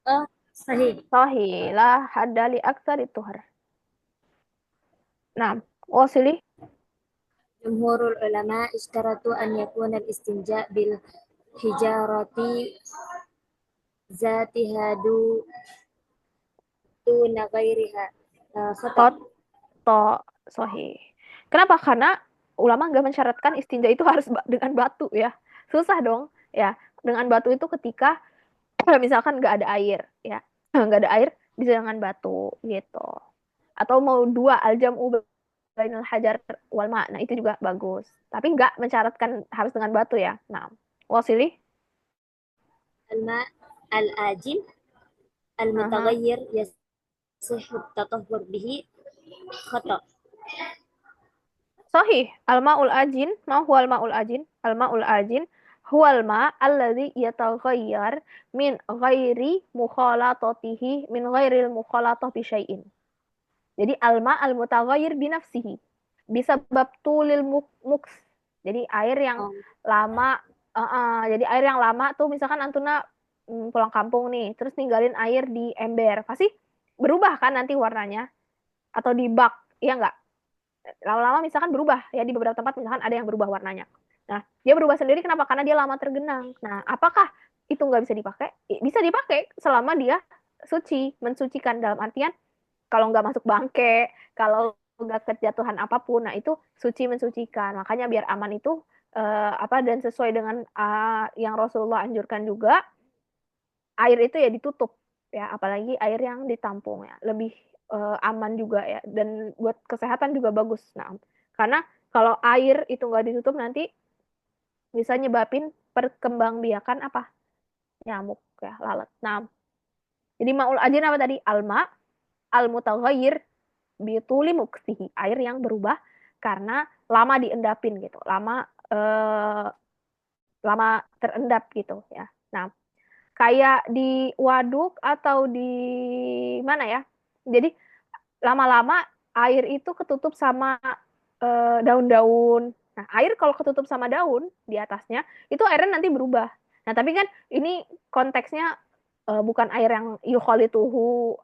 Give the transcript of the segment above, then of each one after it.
اه صحيح. صحيح، لا حد لأكثر الطهر. نعم، واصلي. جمهور العلماء اشترطوا أن يكون الاستنجاء بالحجارة ذاتها دون غيرها. خطأ. Koto, sahih. Kenapa? Karena ulama nggak mensyaratkan istinja itu harus dengan batu ya. Susah dong ya. Dengan batu itu ketika misalkan nggak ada air ya. Nggak ada air bisa dengan batu gitu. Atau mau dua al-jam'u bainal hajar wal ma. Nah, itu juga bagus. Tapi nggak mensyaratkan harus dengan batu ya. Nah, wasili. الماء الآجن Aha. المتغير يصح التطهر به. خطأ. Sahih. Al-ma'ul ajin. Ma huwa al-ma'ul ajin? Al-ma'ul ajin huwal ma alladhi yataghayyar min ghairi mukhalatatihi min ghairil mukhalatah bi syai'in. Jadi al-ma al-mutaghayyir bi nafsihi. Bisa bab tulil muks. Jadi air yang Um, lama jadi air yang lama tuh misalkan Antuna pulang kampung nih, terus ninggalin air di ember, pasti berubah kan nanti warnanya atau di bak, iya nggak? Lama-lama misalkan berubah ya di beberapa tempat misalkan ada yang berubah warnanya. Nah, dia berubah sendiri kenapa? Karena dia lama tergenang. Nah, apakah itu nggak bisa dipakai? Bisa dipakai selama dia suci, mensucikan dalam artian kalau nggak masuk bangke, kalau nggak kejatuhan apapun, nah itu suci mensucikan. Makanya biar aman itu apa dan sesuai dengan yang Rasulullah anjurkan juga, air itu ya ditutup ya, apalagi air yang ditampung ya, lebih aman juga ya dan buat kesehatan juga bagus. Nah, karena kalau air itu nggak ditutup nanti bisa nyebabin perkembangbiakan apa? Nyamuk ya, lalat. Nah, jadi maul ajin apa tadi? Alma al mutaghayyir bituli muksihi, air yang berubah karena lama diendapin gitu, lama terendap gitu ya. Nah, kayak di waduk atau di mana ya. Jadi lama-lama air itu ketutup sama daun-daun. Nah, air kalau ketutup sama daun di atasnya, itu airnya nanti berubah. Nah, tapi kan ini konteksnya bukan air yang yukhalituhu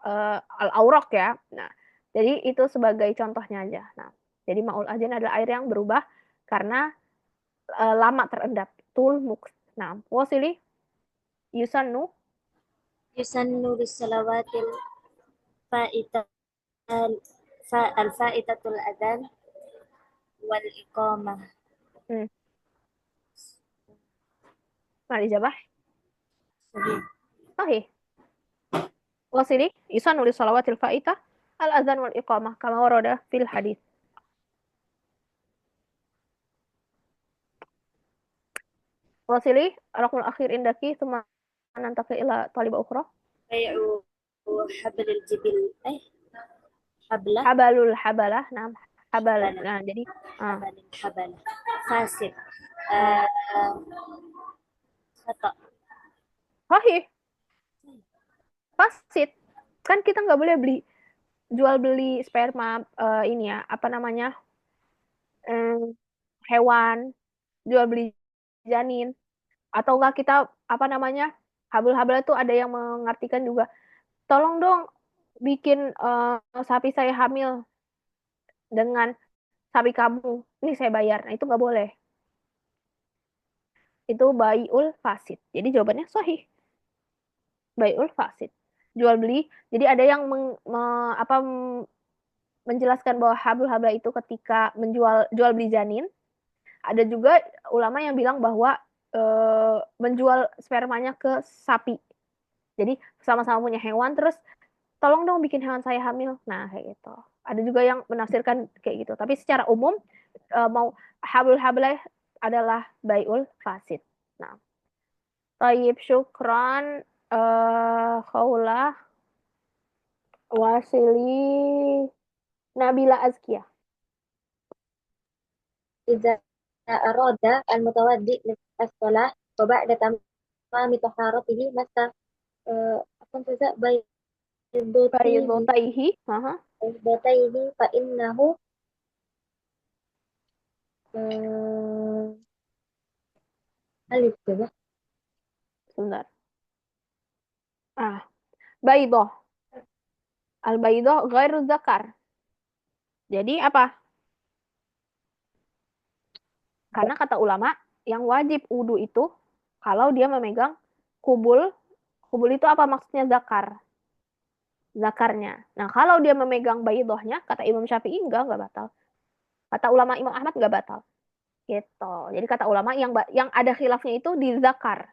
al-auraq ya. Nah, jadi itu sebagai contohnya aja. Nah, jadi maul ajin adalah air yang berubah karena lama terendap. Tul muks. Nah, wasili yusannu. يسن للصلوات الفائتة الفائتة الأذان والإقامة. Hmm, nah dijabah. صحيح. Sahih. Wasili yusannu li salawatil faitah al adzan wal iqamah kama warada fil hadis. Wasili rakul akhir indaki thumma nantaqi ila talib ukhra. بيع حبل الجبل حبلة. Habalul habalah. Nah, habal. حبلة. Nah, jadi ah, حبلة فاسد. ah. آه، خطأ. Sahih. Fasid. Kan kita nggak boleh beli jual beli sperma ini ya, apa namanya? em, hewan, jual beli janin atau enggak kita apa namanya? Habal-habal itu ada yang mengartikan juga, tolong dong bikin sapi saya hamil dengan sapi kamu, ini saya bayar. Nah, itu nggak boleh. Itu baiul fasid. Jadi jawabannya sahih. Baiul fasid. Jual beli. Jadi ada yang apa, menjelaskan bahwa hablu-habla itu ketika menjual jual beli janin. Ada juga ulama yang bilang bahwa menjual spermanya ke sapi. Jadi sama-sama punya hewan terus tolong dong bikin hewan saya hamil. Nah, kayak gitu. Ada juga yang menafsirkan kayak gitu. Tapi secara umum mau hablul hablah adalah baiul fasid. Nah, tayyib syukran khaulah wasili Nabila Azkia. إذا أراد المتوضئ للصلاة وبعد تمام طهارته مس أكون تزا بيضتيه Faridotaihi. Aha. بيضتيه فإنه آه، ألف كده. Sebentar. Ah. Baidoh. Al-baidoh ghairu zakar. Jadi apa? Karena kata ulama, yang wajib wudu itu kalau dia memegang kubul, kubul itu apa maksudnya zakar? Zakarnya. Nah, kalau dia memegang baidohnya, kata Imam Syafi'i enggak batal. Kata ulama Imam Ahmad enggak batal. Gitu. Jadi kata ulama yang ada khilafnya itu di zakar.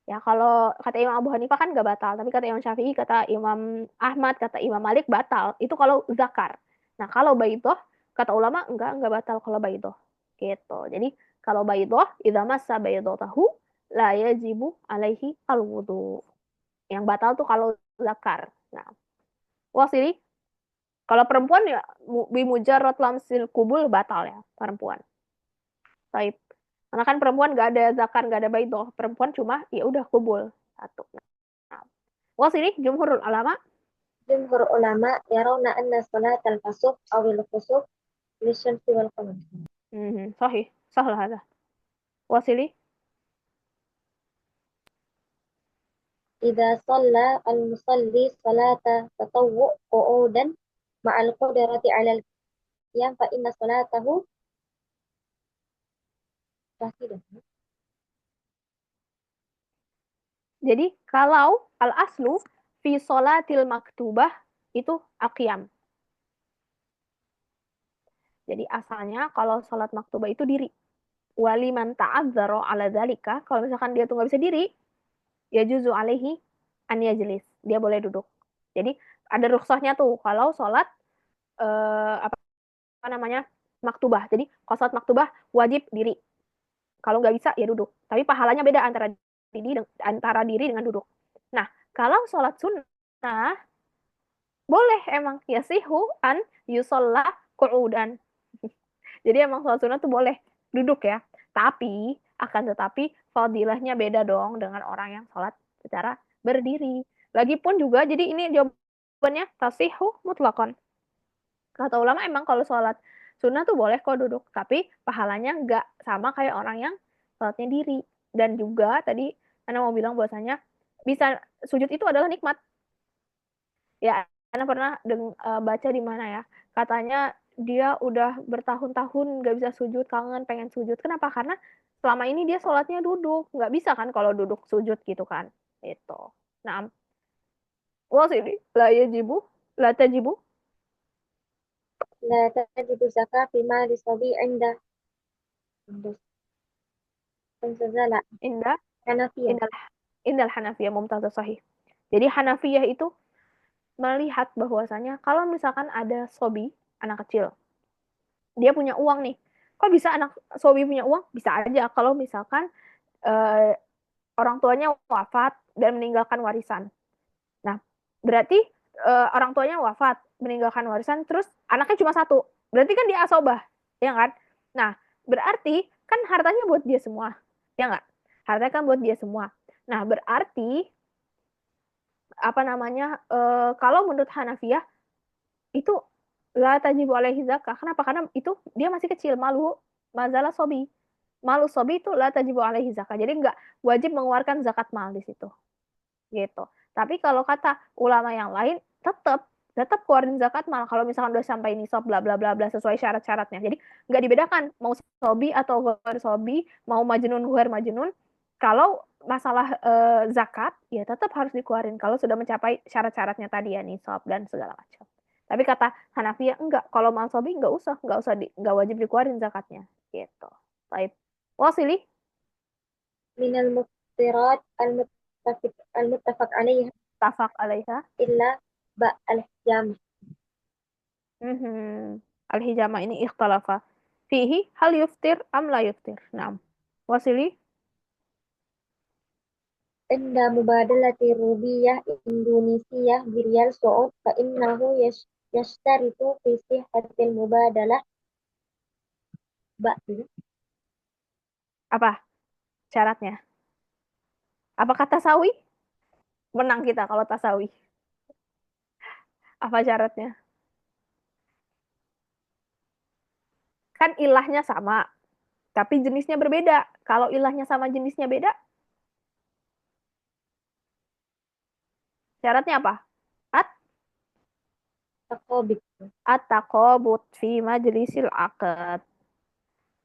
Ya, kalau kata Imam Abu Hanifah kan enggak batal, tapi kata Imam Syafi'i, kata Imam Ahmad, kata Imam Malik batal. Itu kalau zakar. Nah, kalau baidoh, kata ulama enggak batal kalau baidoh. Gitu. Jadi kalau baidoh, idza massa baidotahu la yajibu alaihi alwudu. Yang batal tuh kalau zakar. Nah, wasili kalau perempuan ya bimujarrad lamsil kubul batal ya perempuan. Taib. Karena kan perempuan nggak ada zakar, nggak ada baidoh. Perempuan cuma ya udah kubul satu. Nah, wasili jumhurul ulama. Jumhur ulama yarawna anna salat al-fasuk awil fusuk lisyamsi wal qamar. Sahih, sahlah hada. Wasili. إذا صلى المصلي صلاة تطوع قعودا مع القدرة على القيام فإن صلاته فاسدة. Jadi kalau al aslu fi sholatil maktubah itu aqiyam. Jadi asalnya kalau sholat maktubah itu diri. Waliman ta'adzaro ala dzalika, kalau misalkan dia tuh nggak bisa diri, ya juzu alaihi an yajlis. Dia boleh duduk. Jadi ada rukhsahnya tuh kalau sholat apa namanya maktubah. Jadi kalau sholat maktubah wajib diri. Kalau nggak bisa ya duduk. Tapi pahalanya beda antara diri dengan duduk. Nah, kalau sholat sunnah boleh emang ya sihu an yusolla qu'udan. Jadi emang sholat sunnah tuh boleh duduk ya. Tapi, akan tetapi fadilahnya beda dong dengan orang yang sholat secara berdiri. Lagipun juga, jadi ini jawabannya tasihu mutlakon. Kata ulama emang kalau sholat sunnah tuh boleh kok duduk. Tapi pahalanya nggak sama kayak orang yang sholatnya diri. Dan juga tadi Ana mau bilang bahwasanya bisa sujud itu adalah nikmat. Ya, Ana pernah baca di mana ya. Katanya dia udah bertahun-tahun gak bisa sujud, kangen pengen sujud. Kenapa? Karena selama ini dia sholatnya duduk. Nggak bisa kan kalau duduk sujud gitu kan. Itu. Nah, wah sini. La yajibu, la tajibu, لا تجب زكاة في مال الصبي عند لا indah, حنفية. indal, indal Hanafiyah mumtazah sahih. Jadi Hanafiyah itu melihat bahwasanya kalau misalkan ada sobi, anak kecil, dia punya uang nih. Kok bisa anak sobi punya uang? Bisa aja kalau misalkan eh, orang tuanya wafat dan meninggalkan warisan. Nah, berarti orang tuanya wafat, meninggalkan warisan, terus anaknya cuma satu. Berarti kan dia asobah, ya kan? Nah, berarti kan hartanya buat dia semua, ya nggak? Hartanya kan buat dia semua. Nah, berarti apa namanya? Kalau menurut Hanafiyah itu la tajibu alaihi zakah. Kenapa? Karena itu dia masih kecil, malu mazalah sobi. Malu sobi itu la tajibu alaihi zakah. Jadi nggak wajib mengeluarkan zakat mal di situ. Gitu. Tapi kalau kata ulama yang lain, tetap tetap keluarin zakat mal kalau misalkan udah sampai nisab bla bla bla bla sesuai syarat-syaratnya. Jadi nggak dibedakan mau sobi atau ghair sobi, mau majnun ghair majnun. Kalau masalah zakat ya tetap harus dikeluarin kalau sudah mencapai syarat-syaratnya tadi ya nisab dan segala macam. Tapi kata Hanafiya enggak, kalau mal sobi enggak wajib dikeluarin zakatnya gitu. Baik. Wasili من المفطرات المتفق عليها tafaq alaiha. إلا باء الحجامة. Mhm. Al-hijama ini ikhtalafa. Fihi hal yuftir am la yuftir. Naam. Wasili. عند مبادلة روبية إندونيسية بريال سعود فإنه يشترط في صحة المبادلة باء Apa syaratnya? Apakah tasawi? Menang kita kalau tasawi. Apa syaratnya? Kan ilahnya sama, tapi jenisnya berbeda. Kalau ilahnya sama jenisnya beda, syaratnya apa? Takobit. At-taqabud fi majlisil aqd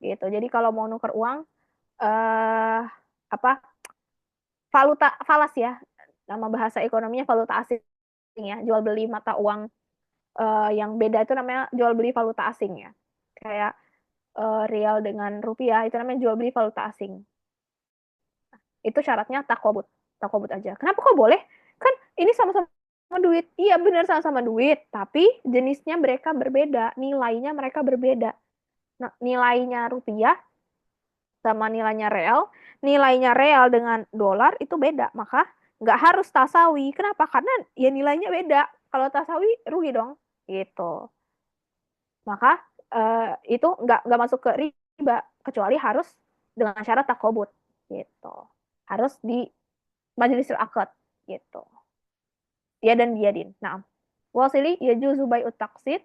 gitu. Jadi kalau mau nuker uang eh apa valuta falas ya. Nama bahasa ekonominya valuta asing ya. Jual beli mata uang yang beda itu namanya jual beli valuta asing ya. Kayak rial dengan rupiah itu namanya jual beli valuta asing. Itu syaratnya takobut. Takobut aja. Kenapa kok boleh? Kan ini sama-sama duit. Iya benar sama-sama duit, tapi jenisnya mereka berbeda, nilainya mereka berbeda. Nah, nilainya rupiah sama nilainya real dengan dolar itu beda. Maka nggak harus tasawi. Kenapa? Karena ya nilainya beda. Kalau tasawi rugi dong. Gitu. Maka itu nggak masuk ke riba kecuali harus dengan syarat takobut. Gitu. Harus di majelis akad gitu. Ya dan biadin. Nah, wasili yajuzu bai'ut taqsid.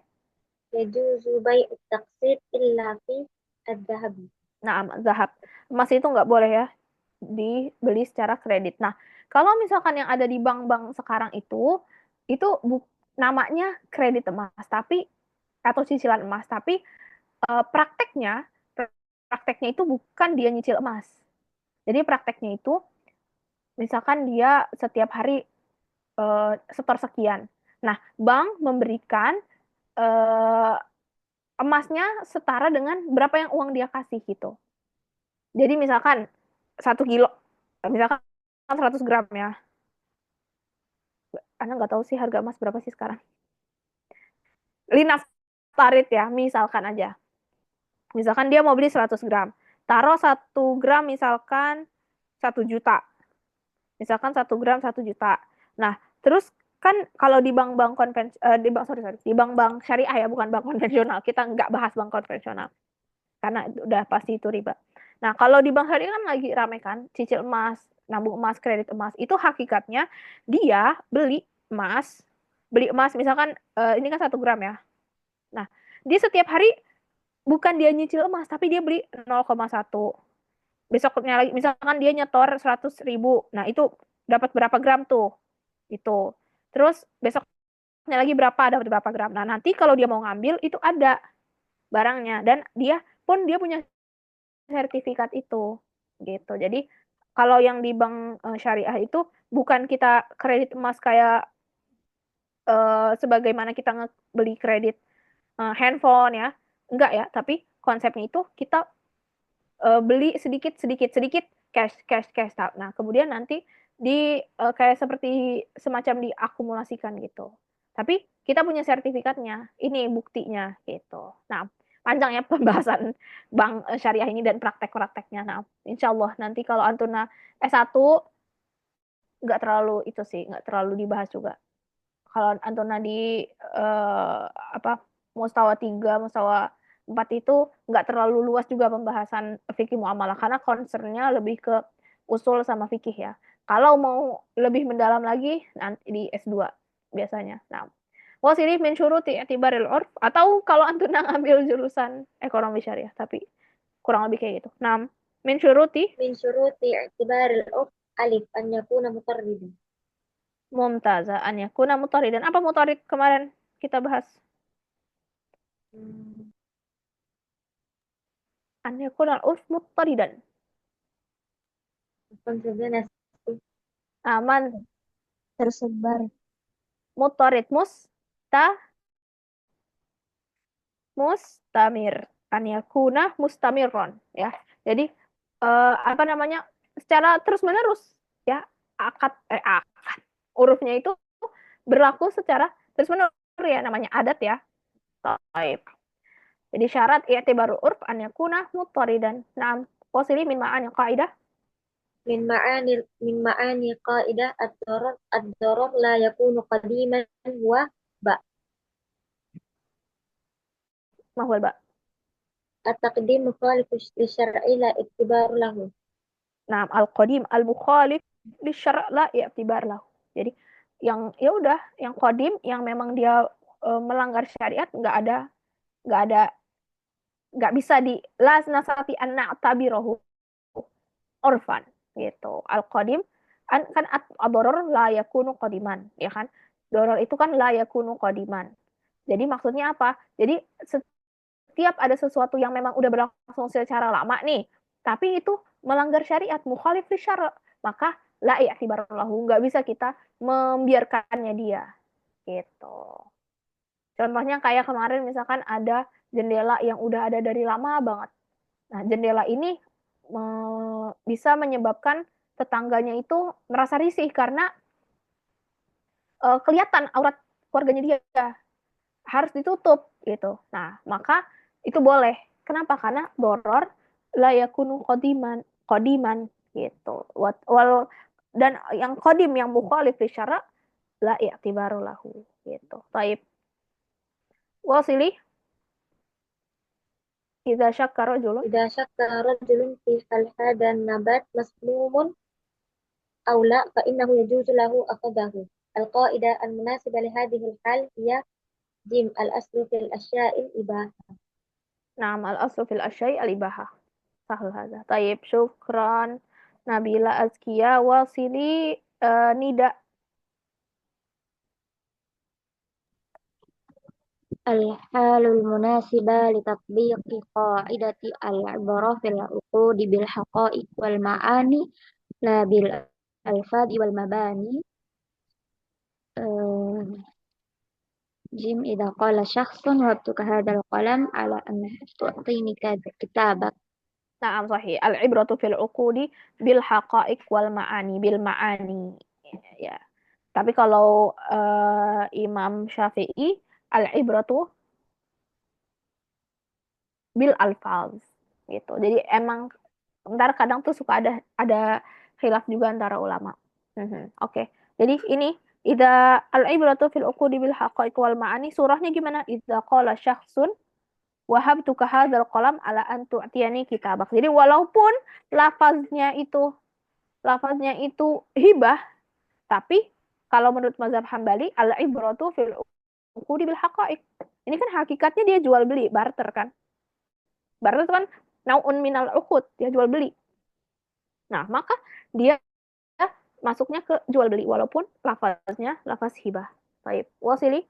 Yajuzu bai'ut taqsid illa fi ad-dhahabi. Nah, zahab. Emas itu nggak boleh ya dibeli secara kredit. Nah, kalau misalkan yang ada di bank-bank sekarang itu namanya kredit emas, tapi atau cicilan emas, tapi prakteknya prakteknya itu bukan dia nyicil emas. Jadi prakteknya itu misalkan dia setiap hari setor sekian. Nah, bank memberikan eh, emasnya setara dengan berapa yang uang dia kasih gitu. Jadi misalkan 1 kilo, misalkan 100 gram ya. Anda nggak tahu sih harga emas berapa sih sekarang. Lina Farid ya, misalkan aja. Misalkan dia mau beli 100 gram. Taruh 1 gram misalkan 1 juta. Misalkan 1 gram 1 juta. Nah, terus kan kalau di bank-bank di bank sorry, sorry, di bank-bank syariah ya, bukan bank konvensional. Kita nggak bahas bank konvensional karena udah pasti itu riba. Nah, kalau di bank syariah kan lagi rame kan, cicil emas, nabung emas, kredit emas. Itu hakikatnya dia beli emas misalkan ini kan 1 gram ya. Nah, dia setiap hari bukan dia nyicil emas, tapi dia beli 0,1. Besoknya lagi, misalkan dia nyetor 100.000. Nah, itu dapat berapa gram tuh? Itu. Terus besoknya lagi berapa, dapat berapa gram. Nah, nanti kalau dia mau ngambil, itu ada barangnya. Dan dia punya sertifikat itu gitu. Jadi kalau yang di bank syariah itu bukan kita kredit emas kayak sebagaimana kita beli kredit handphone ya, enggak ya. Tapi konsepnya itu kita beli sedikit sedikit sedikit cash cash cash. Nah kemudian nanti kayak seperti semacam diakumulasikan gitu. Tapi kita punya sertifikatnya, ini buktinya gitu. Nah, panjang ya pembahasan bank syariah ini dan praktek-prakteknya. Nah, insya Allah nanti kalau Antuna S1 nggak terlalu itu sih, nggak terlalu dibahas juga. Kalau Antuna di eh, apa mustawa 3, mustawa 4 itu nggak terlalu luas juga pembahasan fikih muamalah karena concernnya lebih ke usul sama fikih ya. Kalau mau lebih mendalam lagi nanti di S2 biasanya. Nah, wasili min syuruti i'tibaril urf atau kalau Antuna ngambil jurusan ekonomi syariah tapi kurang lebih kayak gitu. Nah, min syuruti Min syuruti i'tibaril urf alif an yakuna mutarridan. mumtaza an yakuna mutaridan. Apa mutarid kemarin kita bahas? Hmm, An yakuna al-urf mutaridan. konsepnya Aman tersebar. mutarid mustamir an yakuna mustamirron ya. Jadi apa namanya? Secara terus-menerus ya. Akad hurufnya itu berlaku secara terus-menerus ya namanya adat ya. Taib. Jadi syarat i'tibaru urf an yakuna mutaridan. Nah, posili min ma'ani qaidah Min ma'ani qaidah ad-darar la yakunu qadiman wa ba. mahwal ba. At-taqdim mukhalif li-syar'i la iktibar lahu. Nah, al-qadim al-mukhalif li syara' la i'tibar lahu. Jadi yang ya udah yang qadim yang memang dia melanggar syariat nggak ada nggak bisa di la nasati an na'tabirahu urfan gitu. Al-qadim kan ad-darar la yakunu qadiman ya kan. Darar itu kan la yakunu qadiman. Jadi maksudnya apa? Jadi setiap ada sesuatu yang memang udah berlangsung secara lama nih, tapi itu melanggar syariat, mukhalif syara, maka la i'tibar lahu, nggak bisa kita membiarkannya dia gitu. Contohnya kayak kemarin misalkan ada jendela yang udah ada dari lama banget. Nah, jendela ini bisa menyebabkan tetangganya itu merasa risih karena kelihatan aurat keluarganya dia harus ditutup gitu. Nah, maka itu boleh. Kenapa? Karena doror la yakunu qadiman gitu. Dan yang qadim yang mukhalif li syara la i'tibaru lahu gitu. Taib. Wasili idza syakka rajulun. إذا شك رجل في هل هذا النبات مسموم أو لا فإنه يجوز له أخذه. القاعدة المناسبة لهذه الحال هي جيم الأصل في الأشياء الإباحة. Nah, al-aslu fil asyai al-ibahah. Sahul hadza. Taib, syukran. Nabila Azkia wasili nida. الحال المناسبة لتطبيق قاعدة العبرة في العقود بالحقائق والمعاني لا بالألفاظ والمباني. جيم إذا قال شخص وهبتك هذا القلم على أن تعطيني كتابك. Naam sahih. Al-ibratu fil uqudi bil haqa'iq wal ma'ani bil ma'ani. Ya. Tapi kalau Imam Syafi'i al-ibratu bil alfaz gitu. Jadi emang ntar kadang tuh suka ada khilaf juga antara ulama. Oke. Jadi ini idza al-ibratu fil uqudi bil haqa'iq wal ma'ani surahnya gimana? Idza qala syakhsun wahabtuka hadzal qalam ala an tu'tiyani kitabak. Jadi walaupun lafaznya itu hibah, tapi kalau menurut mazhab Hambali al-ibratu fil uqudi bil haqa'iq. Ini kan hakikatnya dia jual beli, barter kan. Barter itu kan naun minal uqud, dia jual beli. Nah, maka dia masuknya ke jual beli walaupun lafaznya lafaz hibah. Baik, wasili.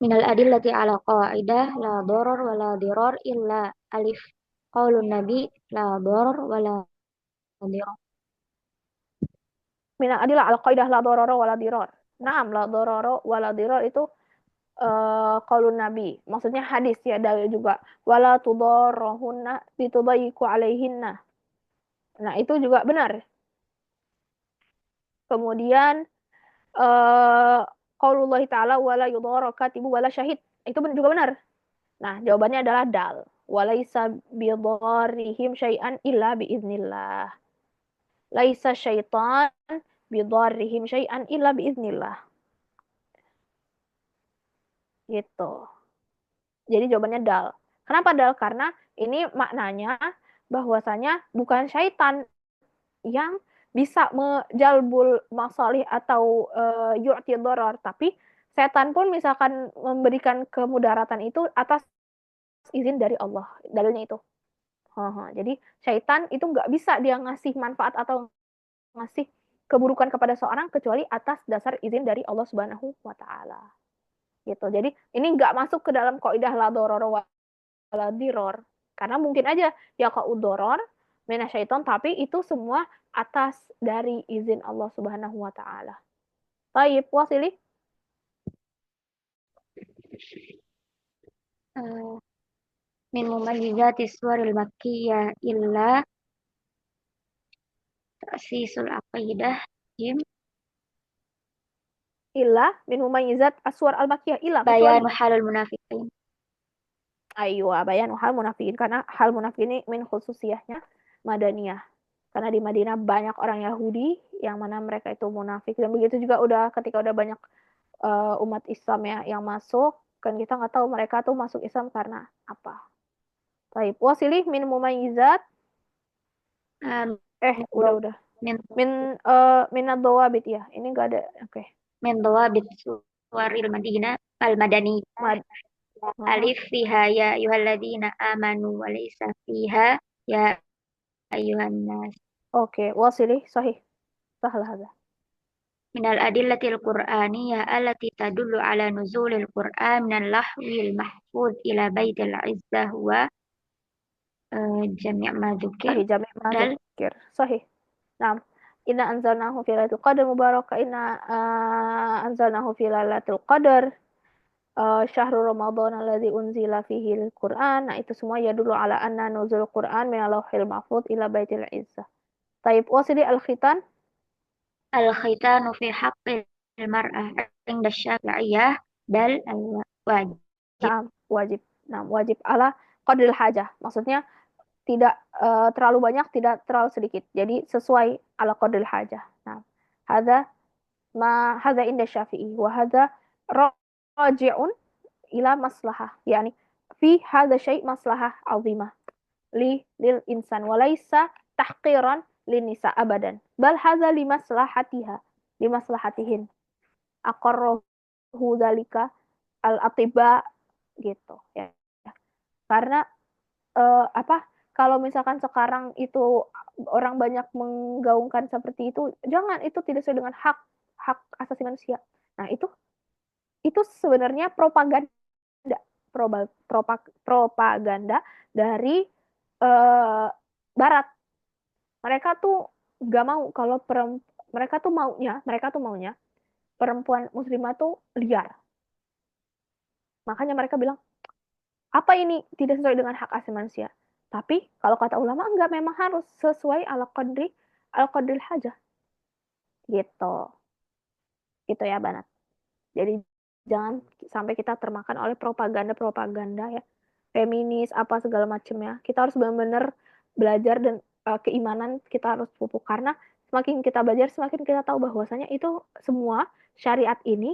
من الأدلة على قاعدة لا ضرر ولا ضرار إلا ألف قول النبي لا ضرر ولا ضرار. Min adilah al-qaidah la dororo wala diror. Naam, la dororo wala diror itu qaulun Nabi. Maksudnya hadis ya, dalil juga. Wala tudorrohunna bitudayiku alaihinna. Nah, itu juga benar. Kemudian qaulullah ta'ala wala yudhara katibu wala syahid. Itu juga benar. Nah, jawabannya adalah dal. Walaisa bidharrihim syai'an illa biiznillah. Laisa syaitan bidharrihim syai'an illa biiznillah. Gitu. Jadi jawabannya dal. Kenapa dal? Karena ini maknanya bahwasanya bukan syaitan yang bisa menjalbul masalih atau yu'ti dharar, tapi setan pun misalkan memberikan kemudaratan itu atas izin dari Allah. Dalilnya itu. Jadi syaitan itu nggak bisa dia ngasih manfaat atau ngasih keburukan kepada seorang kecuali atas dasar izin dari Allah Subhanahu wa taala. Gitu. Jadi ini nggak masuk ke dalam kaidah la dororo wala diror. Karena mungkin aja ya kaudoror syaiton, tapi itu semua atas dari izin Allah Subhanahu wa taala. Baik, wasili. من مميزات السور المكية إلا تأسيس العقيدة. جيم Illa min mumayyizat aswar al-makkiyah illa بيان kecuali حال المنافقين. aywa bayan hal munafikin karena hal munafik ini min khususiyahnya madaniyah. Karena di Madinah banyak orang Yahudi yang mana mereka itu munafik dan begitu juga ketika udah banyak umat Islam ya yang masuk, kan kita nggak tahu mereka tuh masuk Islam karena apa. Baik, wasilih min mumayyizat udah. من Min ad-dawabit ya. Ini nggak ada. Oke. من ضوابط سور المدنية ألف فيها يا أيها الذين آمنوا وليس فيها يا أيها الناس. Oke, wasilih sahih. Sahlah hadza. Minal adillatil Qur'aniyah allati tadullu ala nuzulil Qur'an minal lahwil mahfuz ila baitil izzah wa jami' ma dzukir. Sahih, jami' ma Dal dzukir. Sahih. Nah, inna anzalnahu fi lailatul qadar mubarakah, inna anzalnahu fi lailatul qadar, syahrul ramadan alladzi unzila fihi al-Qur'an. Nah, itu semua ya dulu ala anna nuzul Qur'an min lauhil mahfuz ila baitil izzah. Taib, wasili al-khitan. al-khitanu fi haqqil mar'ah inda syafi'iyah dal al-wajib. Nah, wajib. Nah, wajib ala qadril hajah. Maksudnya tidak terlalu banyak, tidak terlalu sedikit. Jadi sesuai ala qadril hajah. Nah, hadza inda Syafi'i wa hadza raji'un ila maslahah. Yani fi hadza syai' maslahah 'azimah lil insan wa laisa tahqiran lin nisa abadan. Bal hadza li maslahatihin. Aqarrahu dzalika al atibba gitu ya. Karena apa, kalau misalkan sekarang itu orang banyak menggaungkan seperti itu, jangan, itu tidak sesuai dengan hak hak asasi manusia. Nah, itu sebenarnya propaganda propaganda dari barat. Mereka tuh gak mau kalau mereka tuh maunya perempuan muslimah tuh liar. Makanya mereka bilang, apa ini tidak sesuai dengan hak asasi manusia. Tapi kalau kata ulama enggak, memang harus sesuai ala qadril hajah. Gitu. Gitu ya, Banat. Jadi jangan sampai kita termakan oleh propaganda-propaganda ya. Feminis apa segala macamnya. Kita harus benar-benar belajar, dan keimanan kita harus pupuk, karena semakin kita belajar semakin kita tahu bahwasanya itu semua syariat ini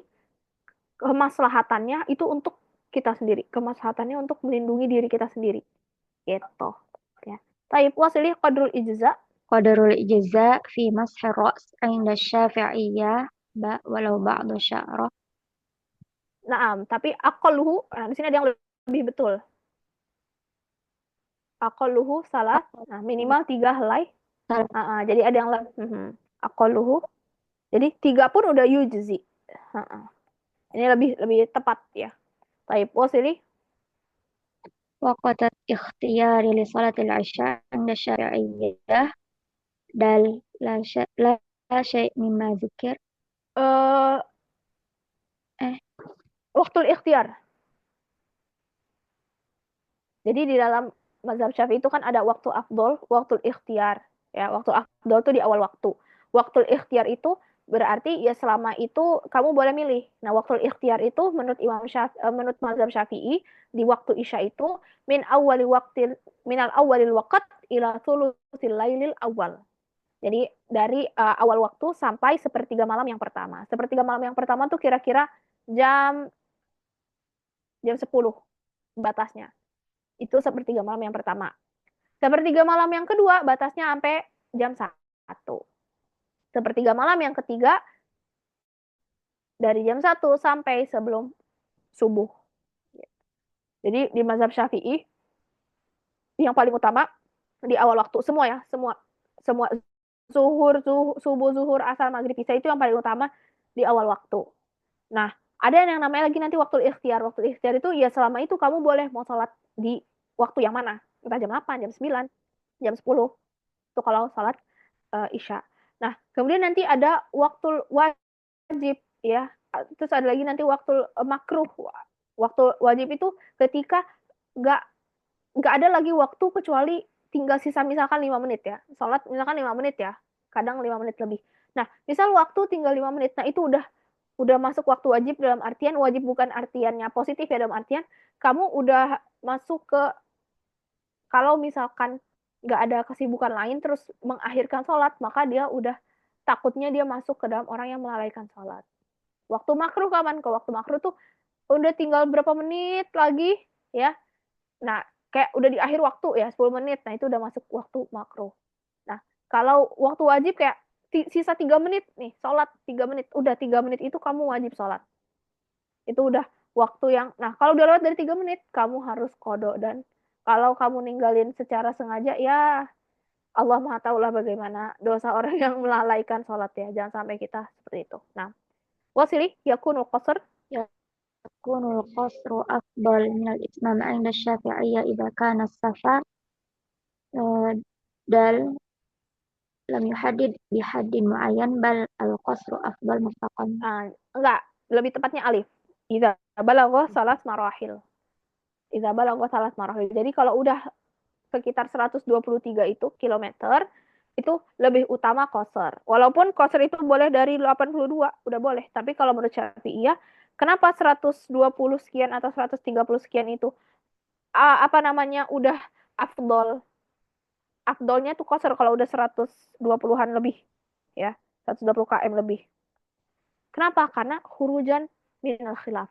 kemaslahatannya itu untuk kita sendiri, kemaslahatannya untuk melindungi diri kita sendiri. Gitu ya. Taib, wasili qadrul ijza. Qadarul ijza fi mashir ra's inda syafi'iyah walau ba'du sya'rah. Naam, tapi aqalluhu, di sini ada yang lebih betul. Aqalluhu salah. Nah, minimal 3 helai. Jadi ada yang aqalluhu. Jadi 3 pun udah yujzi. Ini lebih tepat ya. Taib, wasili. Waqatat ikhtiyari li salatil isya inda syafi'iyah dal la syai' mimma dzukir. Waktul ikhtiar. Jadi di dalam mazhab Syafi'i itu kan ada waktu afdol, waktu ikhtiar. Ya, waktu afdol itu di awal waktu. Waktu ikhtiar itu berarti ya selama itu kamu boleh milih. Nah, waktu ikhtiar itu menurut menurut mazhab Syafi'i di waktu Isya itu minal awalil waqt ila thulutsil lailil awal. Jadi dari awal waktu sampai sepertiga malam yang pertama. Sepertiga malam yang pertama tuh kira-kira jam 10 batasnya. Itu sepertiga malam yang pertama. Sepertiga malam yang kedua batasnya sampai jam 1. Sepertiga malam yang ketiga dari jam 1 sampai sebelum subuh. Jadi di mazhab Syafi'i yang paling utama di awal waktu, semua ya, semua subuh, zuhur, asar, maghrib, isya itu yang paling utama di awal waktu. Nah, ada yang namanya lagi nanti waktu ikhtiar. Waktu ikhtiar itu ya selama itu kamu boleh mau sholat di waktu yang mana. Entah jam 8, jam 9, jam 10. Itu kalau sholat isya. Nah, kemudian nanti ada waktu wajib ya. Terus ada lagi nanti waktu makruh. Waktu wajib itu ketika nggak ada lagi waktu kecuali tinggal sisa misalkan 5 menit ya. Sholat misalkan 5 menit ya. Kadang 5 menit lebih. Nah, misal waktu tinggal 5 menit. Nah, itu udah masuk waktu wajib, dalam artian wajib bukan artiannya positif ya, dalam artian kamu udah masuk ke, kalau misalkan nggak ada kesibukan lain terus mengakhirkan sholat, maka dia udah takutnya dia masuk ke dalam orang yang melalaikan sholat. Waktu makruh kapan? Ke waktu makruh tuh udah tinggal berapa menit lagi ya. Nah, kayak udah di akhir waktu ya, 10 menit. Nah, itu udah masuk waktu makruh. Nah, kalau waktu wajib kayak sisa 3 menit nih, sholat 3 menit. Udah 3 menit itu kamu wajib sholat. Itu udah waktu yang, nah kalau udah lewat dari 3 menit, kamu harus qadha. Dan kalau kamu ninggalin secara sengaja, ya Allah Maha tahu lah bagaimana dosa orang yang melalaikan sholat ya. Jangan sampai kita seperti itu. Nah, wasili yakunul qasr. يكون القصر أفضل من الإتمام عند الشافعية إذا كان السفر دال لم يحدد بحد معين بل القصر أفضل مطلقا. Enggak, lebih tepatnya alif. Idza balagha salas marahil. Idza balagha salas marahil. Jadi kalau udah sekitar 123 itu kilometer, itu lebih utama qasar. Walaupun qasar itu boleh dari 82, udah boleh. Tapi kalau menurut Syafi'iyah, kenapa 120 sekian atau 130 sekian itu apa namanya udah afdol. Afdolnya tuh qasar kalau udah 120-an lebih ya, 120 km lebih. Kenapa? Karena khurujan minal khilaf.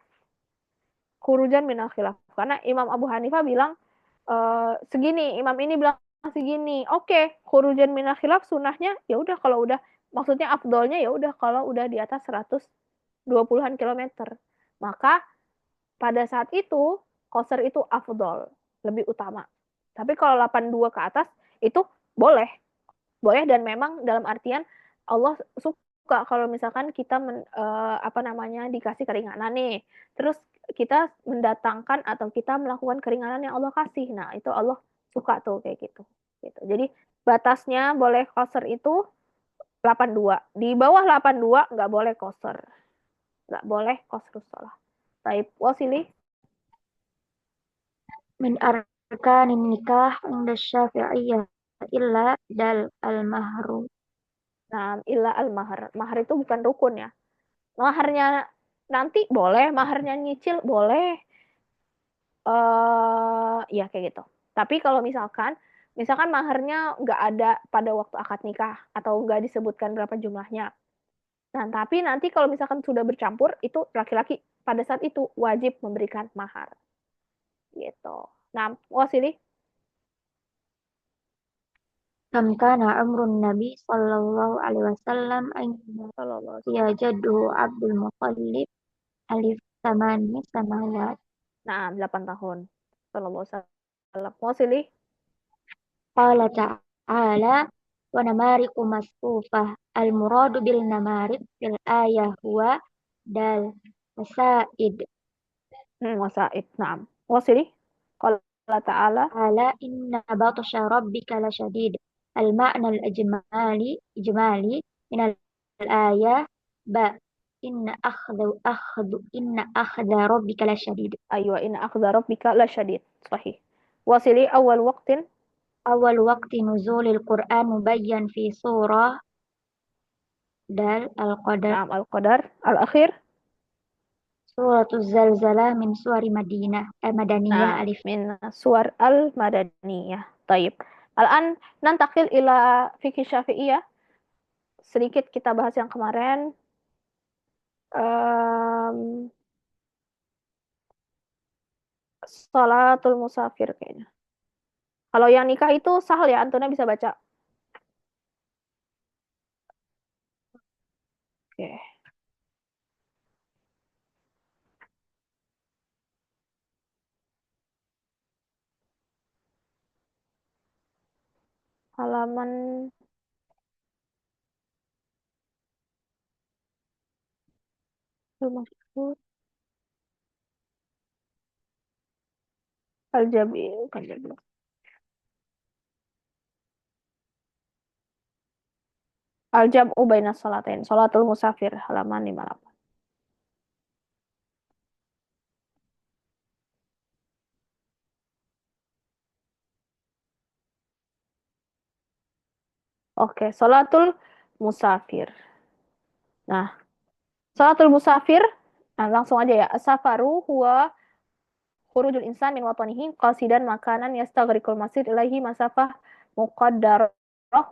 Khurujan minal khilaf. Karena Imam Abu Hanifah bilang segini, imam ini bilang segini. Oke, khurujan minal khilaf sunnahnya ya udah kalau udah maksudnya afdolnya ya udah kalau udah di atas 120-an kilometer. Maka pada saat itu qasar itu afdol, lebih utama. Tapi kalau 82 ke atas itu boleh. Boleh dan memang dalam artian Allah suka kalau misalkan kita apa namanya dikasih keringanan nih. Terus kita mendatangkan atau kita melakukan keringanan yang Allah kasih. Nah, itu Allah suka tuh kayak gitu. Gitu. Jadi batasnya boleh qasar itu 82. Di bawah 82 nggak boleh qasar. Nggak boleh qasrus shalah. Taib wasili. من أركان النكاح عند الشافعية إلا دال المهر. Nah, illa al-mahar. Mahar itu bukan rukun ya. Maharnya nanti boleh, maharnya nyicil boleh. Ya kayak gitu. Tapi kalau misalkan maharnya nggak ada pada waktu akad nikah atau nggak disebutkan berapa jumlahnya. Nah, tapi nanti kalau misalkan sudah bercampur, itu laki-laki pada saat itu wajib memberikan mahar. Gitu. Nah, wasili. كم كان عمر النبي صلى الله عليه وسلم أن يا جده عبد المطلب ألف 8 سنوات. Nah, 8 tahun. Sallallahu alaihi wasallam. Wasili. قال تعالى ونمارق مصفوفة. المراد بالنمارق في الآية هو دال وسائد. Wasaid. Nah, wasili. Qala ta'ala. قال إن بطش ربك لشديد. المعنى الإجمالي من الآية إن أخذ ربك لشديد. أيوة إن أخذ ربك لشديد صحيح. واصلي أول وقت نزول القرآن مبين في سورة دال القدر. نعم القدر. الأخير سورة الزلزلة من سور مدينة مدنية نعم ألف. من سور المدنية. طيب الآن ننتقل إلى fikih Syafi'iyah. Sedikit kita bahas yang kemarin. Salatul musafir kayaknya. Kalau yang nikah itu sahal ya, Antuna bisa baca. Oke. Halaman Al-Mahfuz Al-Jabi bukan Jabi. Al-Jam'u baina salatain. Salatul musafir halaman 58. Oke, salatul musafir. Nah, salatul musafir, nah langsung aja ya. As-safaru huwa khurujul insan min watanihi qasidan makanan yastaghriqul masjid ilaihi masafah muqaddarah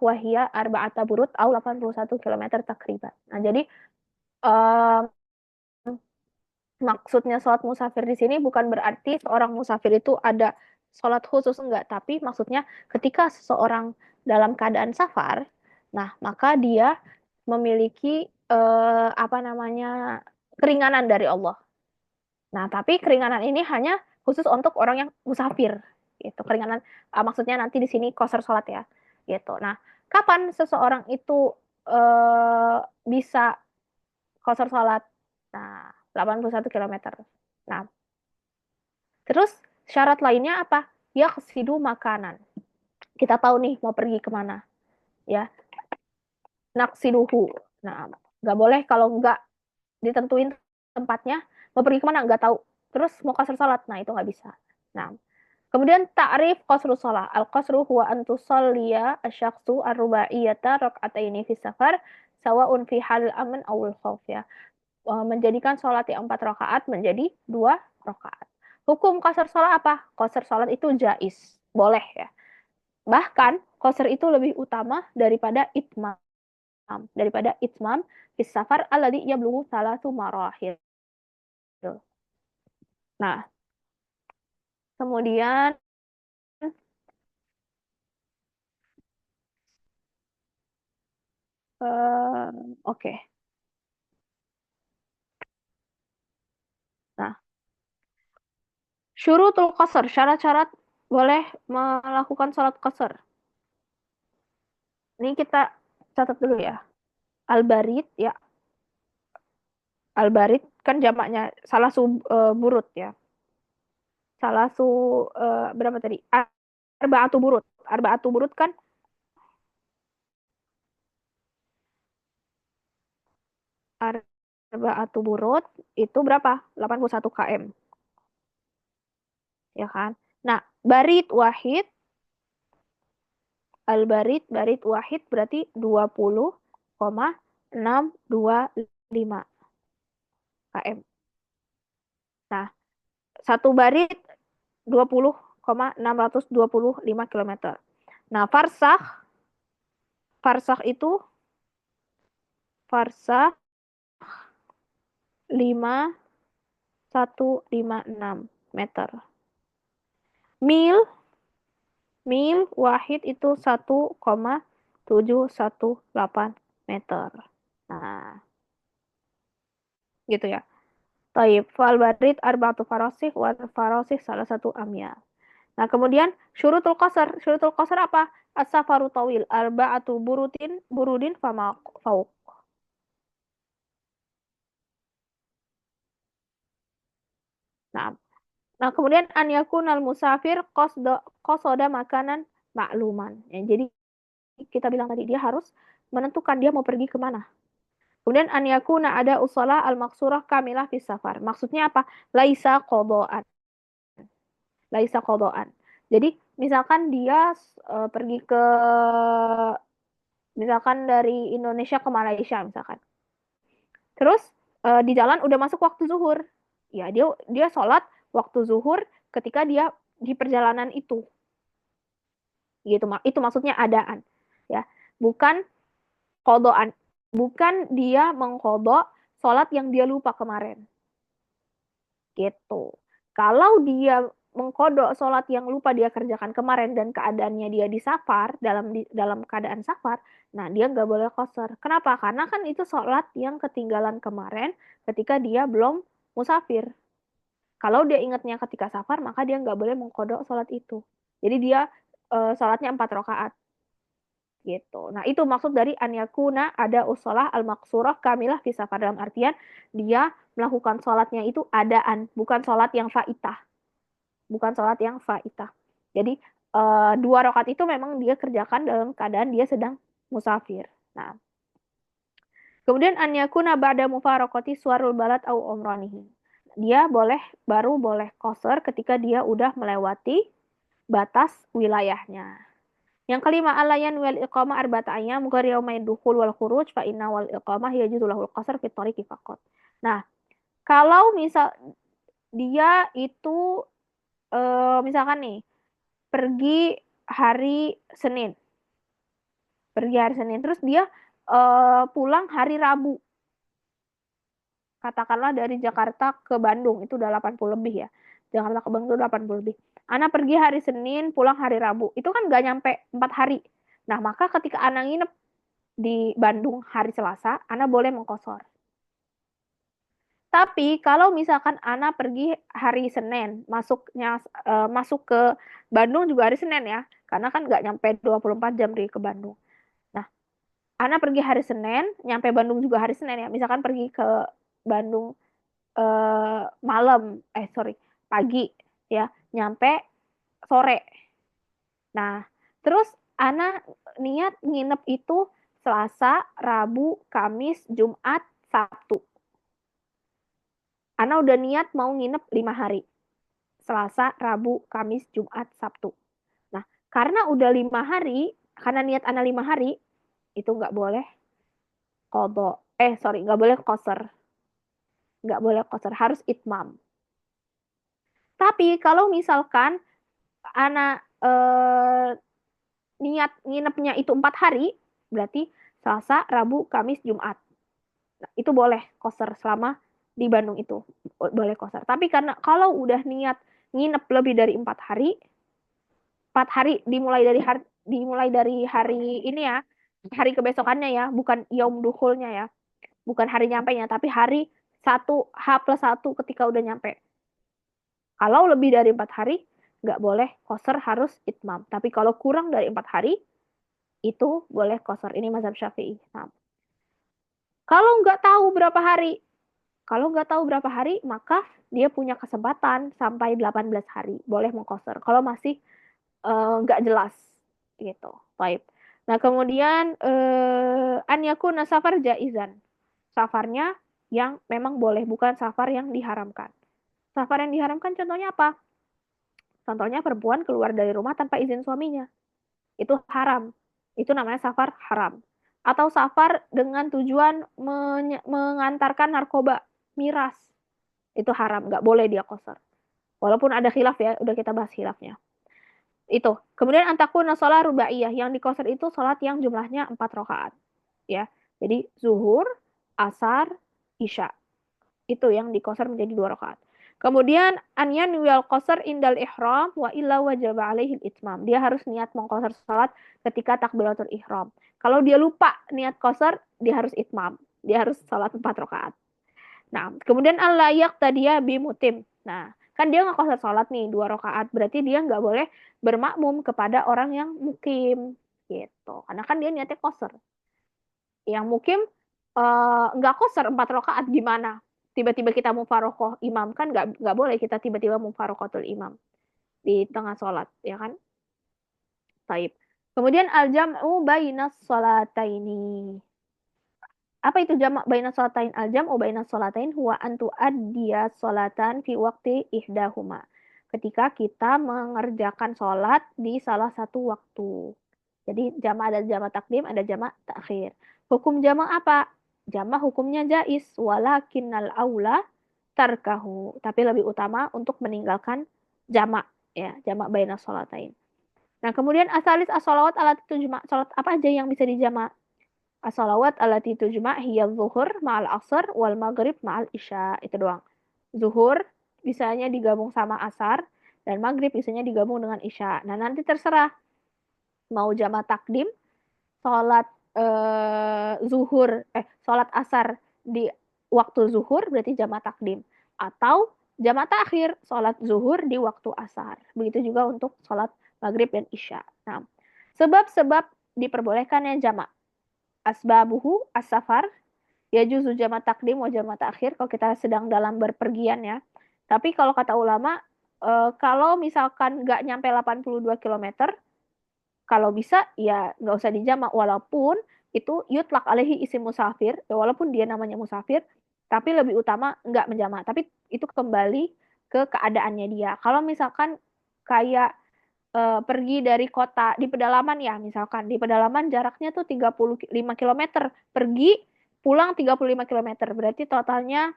wa hiya arba'ata burud au 81 km takriban. Nah, jadi maksudnya sholat musafir di sini bukan berarti seorang musafir itu ada sholat khusus, enggak, tapi maksudnya ketika seseorang dalam keadaan safar, nah maka dia memiliki apa namanya keringanan dari Allah. Nah, tapi keringanan ini hanya khusus untuk orang yang musafir. Gitu. Keringanan maksudnya nanti di sini qasar sholat ya. gitu. Nah, kapan seseorang itu bisa qasar salat? Nah, 81 kilometer. Nah, terus syarat lainnya apa? Yaqsidu makanan. Kita tahu nih mau pergi kemana, ya. Naqsiduhu. Nah, nggak boleh kalau nggak ditentuin tempatnya, mau pergi kemana nggak tahu. Terus mau qasar salat, nah itu nggak bisa. Nah, kemudian ta'rif qasru shalah. Al-qasru huwa an tusalliya asy-syakhsu ar-rubaiyata rak'ataini fi safar sawa'un fi hal aman awil khauf, ya. Menjadikan sholat yang 4 rakaat menjadi 2 rakaat. Hukum qasar sholat apa? Qasar sholat itu jais, boleh, ya. Bahkan qasar itu lebih utama daripada itmam. Daripada itmam fis safar alladhi yablughu salatu marahil. Nah, kemudian oke. Nah, syurutul qasar, syarat-syarat boleh melakukan sholat qasar. Ini kita catat dulu, ya. Al-barid, ya. Al-barid kan jamaknya salah burut, ya. Salah berapa tadi? Arba'atu burut. Arba'atu burut kan arba'atu burut itu berapa? 81 km, ya kan? Nah, barid wahid, al-barid barid wahid berarti 20,625 km. Nah, satu barid 20,625 km. Nah, farsakh itu farsakh 5,156 meter. Mil wahid itu 1,718 meter. Nah, gitu, ya. Taib fal barid arba'atu farasih wa farasih salah satu amya. Nah, kemudian syurutul qasar. Syurutul qasar apa? As-safaru tawil arba'atu burudin fama fauq. Nah, kemudian an yakunal musafir qasada makanan ma'luman. Ya, jadi kita bilang tadi dia harus menentukan dia mau pergi kemana. Kemudian an yakuna ada usalah al-maksurah kamilah fis safar. Maksudnya apa? Laisa qadaan. Laisa qadaan. Jadi misalkan dia pergi ke misalkan dari Indonesia ke Malaysia misalkan. Terus di jalan udah masuk waktu zuhur. Ya, dia sholat waktu zuhur ketika dia di perjalanan itu. Gitu, itu maksudnya adaan, ya. Bukan kodoan. Bukan dia mengkodok sholat yang dia lupa kemarin. Gitu. Kalau dia mengkodok sholat yang lupa dia kerjakan kemarin dan keadaannya dia di safar, dalam keadaan safar, nah dia nggak boleh qasar. Kenapa? Karena kan itu sholat yang ketinggalan kemarin ketika dia belum musafir. Kalau dia ingatnya ketika safar, maka dia nggak boleh mengkodok sholat itu. Jadi dia sholatnya 4 rakaat. Gitu. Nah, itu maksud dari an yakuna ada usolah al-maksurah kamilah fi safar, dalam artian dia melakukan sholatnya itu adaan, bukan sholat yang faitah. Bukan sholat yang faitah. Jadi 2 rakaat itu memang dia kerjakan dalam keadaan dia sedang musafir. Nah, kemudian an yakuna ba'da mufaraqati suwarul balad au umranihi. Dia baru boleh qasar ketika dia udah melewati batas wilayahnya. Yang kelima, alayan wal iqamah arba'ata ayyam ghairi yaumaid dukhul wal khuruj fa inna wal iqamah yajuzu lahul qasar fi tariqi faqat. Nah, kalau misal dia itu misalkan nih pergi hari Senin. Pergi hari Senin terus dia pulang hari Rabu. Katakanlah dari Jakarta ke Bandung itu udah 80 lebih, ya. Jakarta ke Bandung itu 80 lebih. Ana pergi hari Senin, pulang hari Rabu. Itu kan nggak nyampe 4 hari. Nah, maka ketika Ana nginep di Bandung hari Selasa, Ana boleh mengkosor. Tapi kalau misalkan Ana pergi hari Senin, masuk ke Bandung juga hari Senin, ya. Karena kan nggak nyampe 24 jam ke Bandung. Nah, Ana pergi hari Senin, nyampe Bandung juga hari Senin ya. Misalkan pergi ke Bandung malam, sorry, pagi ya, nyampe sore. Nah, terus Ana niat nginep itu Selasa, Rabu, Kamis, Jumat, Sabtu. Ana udah niat mau nginep 5 hari. Selasa, Rabu, Kamis, Jumat, Sabtu. Nah, karena udah 5 hari, karena niat Ana 5 hari, itu nggak boleh kodo. Sorry, nggak boleh koser. Nggak boleh koser, harus itmam. Tapi kalau misalkan Ana niat nginepnya itu 4 hari, berarti Selasa, Rabu, Kamis, Jumat. Nah, itu boleh koser selama di Bandung itu. Boleh koser. Tapi karena kalau udah niat nginep lebih dari 4 hari, 4 hari dimulai dari hari ini ya, hari kebesokannya ya, bukan yaum duhulnya ya, bukan hari nyampenya, tapi hari 1 H+1 ketika udah nyampe. Kalau lebih dari 4 hari, nggak boleh koser, harus itmam. Tapi kalau kurang dari 4 hari, itu boleh koser. Ini mazhab Syafi'i. Nah, kalau nggak tahu berapa hari, maka dia punya kesempatan sampai 18 hari. Boleh mengkoser. Kalau masih nggak jelas. Gitu. Baik. Nah, kemudian an yakuna safar jaizan. Safarnya yang memang boleh, bukan safar yang diharamkan. Safar yang diharamkan contohnya apa? Contohnya perempuan keluar dari rumah tanpa izin suaminya. Itu haram. Itu namanya safar haram. Atau safar dengan tujuan mengantarkan narkoba, miras. Itu haram, nggak boleh dia koser. Walaupun ada khilaf ya, udah kita bahas khilafnya. Itu. Kemudian antakuna sholat rubaiyah. Yang dikoser itu sholat yang jumlahnya 4 rakaat. Ya. Jadi zuhur, asar, isya. Itu yang dikoser menjadi 2 rakaat. Kemudian anyan wal qasar indal ihram wa illa wajib alaihi itmam. Dia harus niat mengqasar salat ketika takbiratul ihram. Kalau dia lupa niat qasar, dia harus itmam. Dia harus salat 4 rakaat. Nah, kemudian al-layak tadiya bimutim. Nah, kan dia nggak qasar salat nih 2 rakaat, berarti dia nggak boleh bermakmum kepada orang yang mukim gitu. Karena kan dia niatnya qasar. Yang mukim nggak qasar 4 rakaat gimana? Tiba-tiba kita mufarokoh imam, kan nggak boleh kita tiba-tiba mufarokotul imam di tengah sholat, ya kan? Taib. Kemudian al-jam'u bainas sholataini. Apa itu jamak bainas sholatain? Al-jam'u bainas sholatain huwa an tu'addiya sholatan fi waqti ihdahuma. Ketika kita mengerjakan sholat di salah satu waktu. Jadi jamak ada jamak takdim, ada jamak takhir. Hukum jamak apa? Jamak hukumnya jais, walakinnal aula tarkahu. Tapi lebih utama untuk meninggalkan jamak, ya, jamak bainas sholatain. Nah, kemudian asalis as-sholawat alati tujma. Salat apa aja yang bisa dijamak? As-sholawat alati tujma hiya zuhur ma'al asr wal maghrib ma'al isya. Itu doang. Zuhur bisanya digabung sama asar dan maghrib bisanya digabung dengan isya. Nah, nanti terserah mau jamak takdim, sholat sholat asar di waktu zuhur berarti jamak takdim, atau jamak takhir, sholat zuhur di waktu asar. Begitu juga untuk sholat maghrib dan isya. Nah, sebab-sebab diperbolehkannya jamak. Asbabuhu as-safar, yajuzu jamak takdim wa jamak takhir kalau kita sedang dalam berpergian ya. Tapi kalau kata ulama, kalau misalkan nggak nyampe 82 km, kalau bisa ya nggak usah dijamak, walaupun itu yutlak alaihi isim musafir, ya walaupun dia namanya musafir, tapi lebih utama nggak menjamak. Tapi itu kembali ke keadaannya dia. Kalau misalkan kayak pergi dari kota di pedalaman ya, misalkan di pedalaman jaraknya tuh 35 km, pergi pulang 35 km, berarti totalnya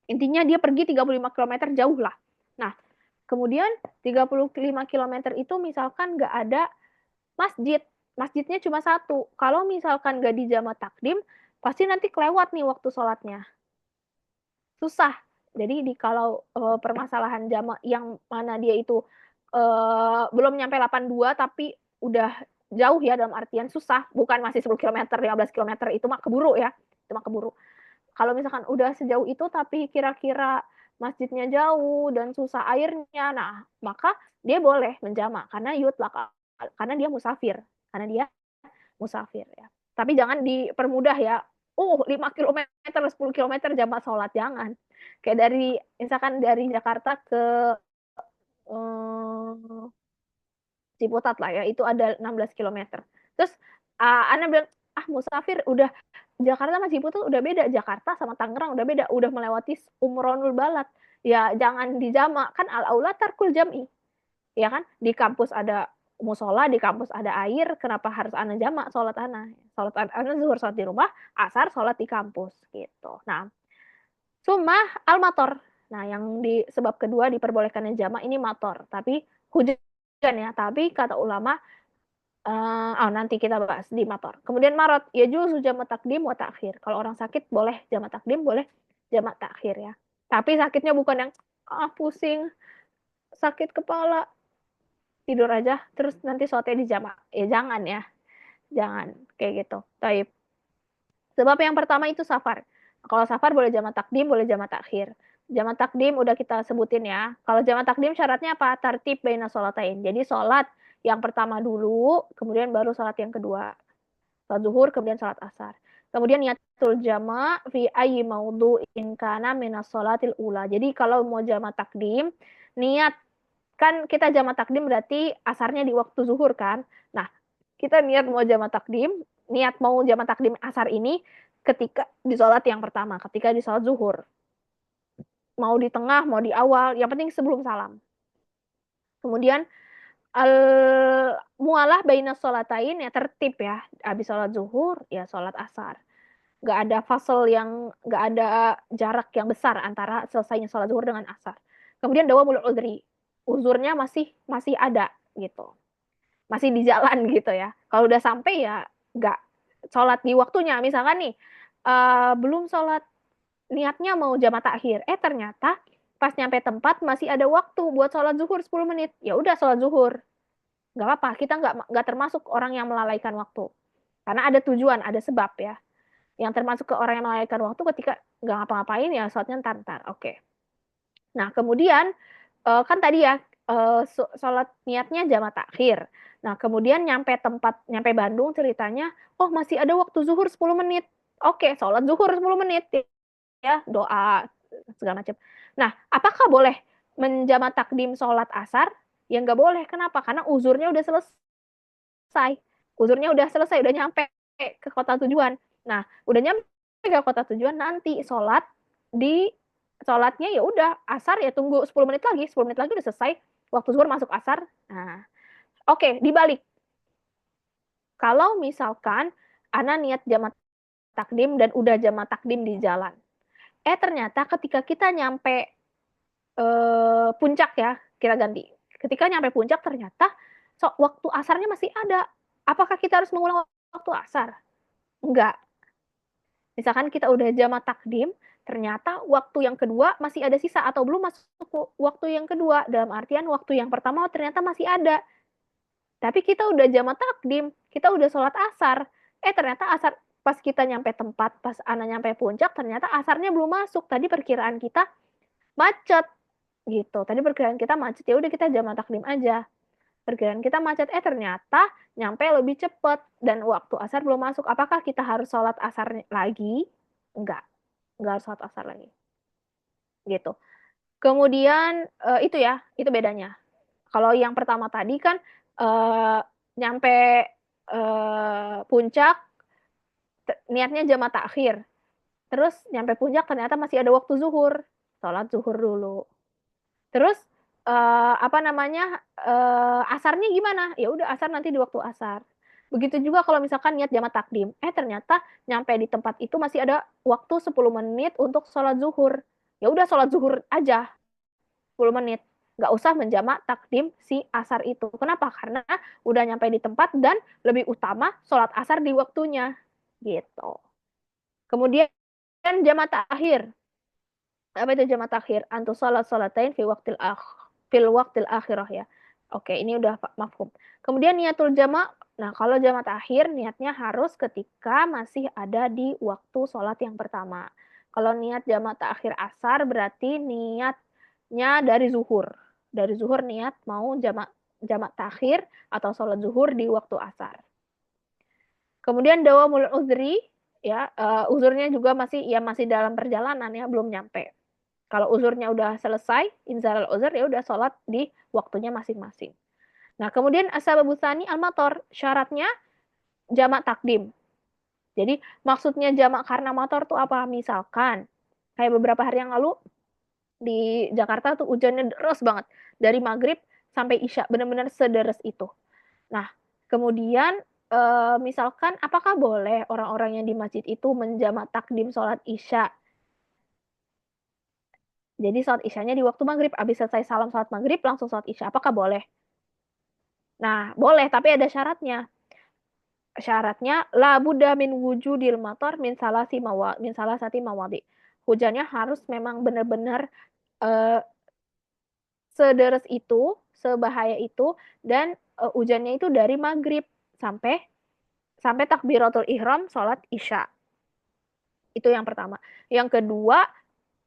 intinya dia pergi 35 km jauh lah. Nah, kemudian 35 km itu misalkan nggak ada masjid. Masjidnya cuma satu. Kalau misalkan nggak di jamak takdim, pasti nanti kelewat nih waktu sholatnya. Susah. Jadi kalau permasalahan jamak yang mana dia itu belum nyampe 82 tapi udah jauh ya, dalam artian susah, bukan masih 10 km, 15 km, itu mah keburu ya. Itu mah keburu. Kalau misalkan udah sejauh itu tapi kira-kira masjidnya jauh dan susah airnya. Nah, maka dia boleh menjamak karena karena dia musafir. Karena dia musafir ya. Tapi jangan dipermudah ya. 5 kilometer, 10 kilometer jamak sholat, jangan. Kayak misalkan dari Jakarta ke eh, Ciputat lah ya, itu ada 16 kilometer. Terus Ana bilang, musafir udah Jakarta sama Ciputat udah beda, Jakarta sama Tangerang udah beda, udah melewati umronul balad. Ya jangan dijamak, kan al-aula tarkul jam'i. Ya kan? Di kampus ada musola, di kampus ada air, kenapa harus Ana jamak sholat Ana? Sholat Ana zuhur sholat di rumah, asar sholat di kampus gitu. Nah, summa al-mator. Nah, yang di sebab kedua diperbolehkannya jamak ini mator, tapi hujan ya. Tapi kata ulama, nanti kita bahas di mator. Kemudian marot, ya juzu jamak takdim wa takhir. Kalau orang sakit boleh jamak takdim, boleh jamak takhir ya. Tapi sakitnya bukan yang pusing, sakit kepala, tidur aja, terus nanti sholatnya di jamak. Ya jangan ya, jangan kayak gitu. Taib. Sebab yang pertama itu safar. Kalau safar boleh jamak takdim, boleh jamak takhir. Jamak takdim udah kita sebutin ya. Kalau jamak takdim syaratnya apa? Tartib baina sholatain. Jadi sholat yang pertama dulu, kemudian baru sholat yang kedua. Sholat zuhur, kemudian sholat asar. Kemudian niatul jama' fi ayyi maudhu'in kana minas sholatil ula. Jadi kalau mau jamak takdim, niat kan kita jamak takdim berarti asarnya di waktu zuhur kan. Nah, kita niat mau jamak takdim, niat mau jamak takdim asar ini ketika di sholat yang pertama, ketika di sholat zuhur. Mau di tengah, mau di awal, yang penting sebelum salam. Kemudian al mualah baina sholatain ya tertib ya. Habis sholat zuhur ya sholat asar. Nggak ada fasal yang, nggak ada jarak yang besar antara selesainya sholat zuhur dengan asar. Kemudian dawamul udri, uzurnya masih ada gitu, masih di jalan gitu ya. Kalau udah sampai ya nggak sholat di waktunya. Misalkan nih belum sholat, niatnya mau jamak takhir, ternyata pas nyampe tempat masih ada waktu buat sholat zuhur 10 menit. Ya udah sholat zuhur, nggak apa-apa. Kita nggak termasuk orang yang melalaikan waktu. Karena ada tujuan, ada sebab ya. Yang termasuk ke orang yang melalaikan waktu ketika nggak ngapa-ngapain ya sholatnya ntar. Oke. Nah kemudian kan tadi ya sholat niatnya jamak takhir. Nah kemudian nyampe Bandung ceritanya, masih ada waktu zuhur 10 menit. Oke, sholat zuhur 10 menit ya, doa segala macam. Nah, apakah boleh menjamak takdim sholat asar? Ya nggak boleh. Kenapa? Karena uzurnya udah selesai. Uzurnya udah selesai, udah nyampe ke kota tujuan. Nah, udah nyampe ke kota tujuan, nanti sholatnya ya udah asar ya tunggu 10 menit lagi. 10 menit lagi udah selesai. Waktu zuhur masuk asar. Nah, oke, dibalik. Kalau misalkan ana niat jamak takdim dan udah jamak takdim di jalan. Ternyata ketika kita nyampe puncak ya, kita ganti. Ketika nyampe puncak ternyata waktu asarnya masih ada. Apakah kita harus mengulang waktu asar? Enggak. Misalkan kita udah jamak takdim, ternyata waktu yang kedua masih ada sisa atau belum masuk waktu yang kedua. Dalam artian waktu yang pertama ternyata masih ada. Tapi kita udah jamak takdim, kita udah sholat asar. Ternyata asar pas kita nyampe tempat, pas ana nyampe puncak, ternyata asarnya belum masuk. Tadi perkiraan kita macet gitu. Tadi perkiraan kita macet, ya udah kita jamak takdim aja. Perkiraan kita macet, ternyata nyampe lebih cepat dan waktu asar belum masuk. Apakah kita harus sholat asar lagi? Enggak harus sholat asar lagi. Gitu. Kemudian itu ya, itu bedanya. Kalau yang pertama tadi kan nyampe puncak niatnya jamak takhir. Terus nyampe puncak ternyata masih ada waktu zuhur. Sholat zuhur dulu. Terus apa namanya? Asarnya gimana? Ya udah asar nanti di waktu asar. Begitu juga kalau misalkan niat jamak takdim. Ternyata nyampe di tempat itu masih ada waktu 10 menit untuk sholat zuhur. Ya udah sholat zuhur aja 10 menit. Nggak usah menjamak takdim si asar itu. Kenapa? Karena udah nyampe di tempat dan lebih utama sholat asar di waktunya. Gitu. Kemudian jamak takhir. Apa itu jamak takhir? Antu sholatain fil waqtil akhirah ya. Oke, ini udah mafhum. Kemudian niatul jamak. Nah, kalau jamak takhir niatnya harus ketika masih ada di waktu sholat yang pertama. Kalau niat jamak takhir asar berarti niatnya dari zuhur. Dari zuhur niat mau jamak takhir atau sholat zuhur di waktu asar. Kemudian dawamul uzri, ya uzurnya juga masih dalam perjalanan ya, belum nyampe. Kalau uzurnya udah selesai, inzalal uzur ya udah sholat di waktunya masing-masing. Nah, kemudian asbabusani al-mator, syaratnya jamak takdim. Jadi maksudnya jamak karena motor tuh apa? Misalkan kayak beberapa hari yang lalu di Jakarta tuh hujannya deras banget dari maghrib sampai isya, benar-benar sederes itu. Nah, kemudian misalkan apakah boleh orang-orang yang di masjid itu menjamak takdim sholat isya? Jadi sholat isyanya di waktu maghrib, habis selesai salam sholat maghrib langsung sholat isya. Apakah boleh? Nah, boleh, tapi ada syaratnya. Syaratnya la budda min wujudil matar min salah sati mawadi. Hujannya harus memang benar-benar uh, sederes itu, sebahaya itu, dan hujannya itu dari maghrib sampai sampai takbiratul ihram sholat isya. Itu yang pertama. Yang kedua,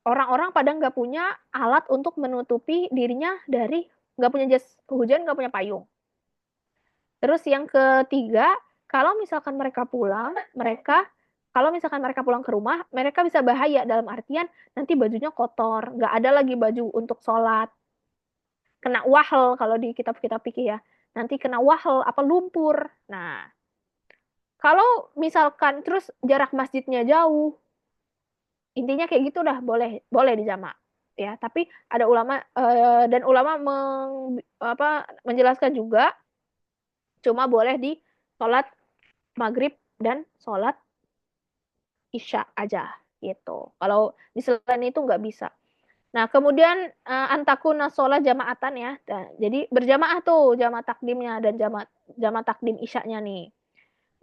orang-orang pada nggak punya alat untuk menutupi dirinya dari nggak punya jas hujan, nggak punya payung. Terus yang ketiga, kalau misalkan mereka pulang ke rumah, mereka bisa bahaya dalam artian nanti bajunya kotor, nggak ada lagi baju untuk sholat, kena wahel kalau di kitab-kitab fikih ya, nanti kena wahel apa lumpur. Nah, kalau misalkan terus jarak masjidnya jauh, intinya kayak gitu dah boleh boleh dijamak ya. Tapi ada ulama dan ulama menjelaskan juga cuma boleh di sholat maghrib dan sholat isya aja gitu. Kalau di selain itu nggak bisa. Nah, kemudian antakuna sholat jamaatan ya. Nah, jadi berjamaah tuh jamaah takdimnya dan jamaah takdim isyanya nih.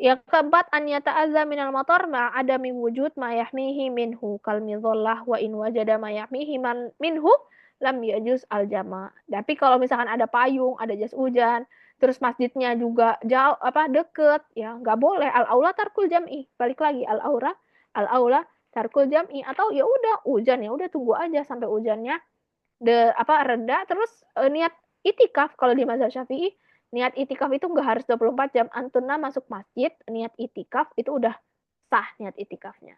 Yang keempat an yata'azza minal motor ma ada min wujud ma yahmihi minhu kal midhallah wa in wajada ma yahmihi minhu lam yajuz al jama. Tapi kalau misalkan ada payung, ada jas hujan, terus masjidnya juga jauh apa deket ya nggak boleh al aula tarkul jam'i. Balik lagi al aula tarkul jam'i atau ya udah hujan ya udah tunggu aja sampai hujannya reda terus niat itikaf kalau di mazhab Syafi'i niat itikaf itu nggak harus 24 jam. Antuna masuk masjid, niat itikaf itu udah sah niat itikafnya.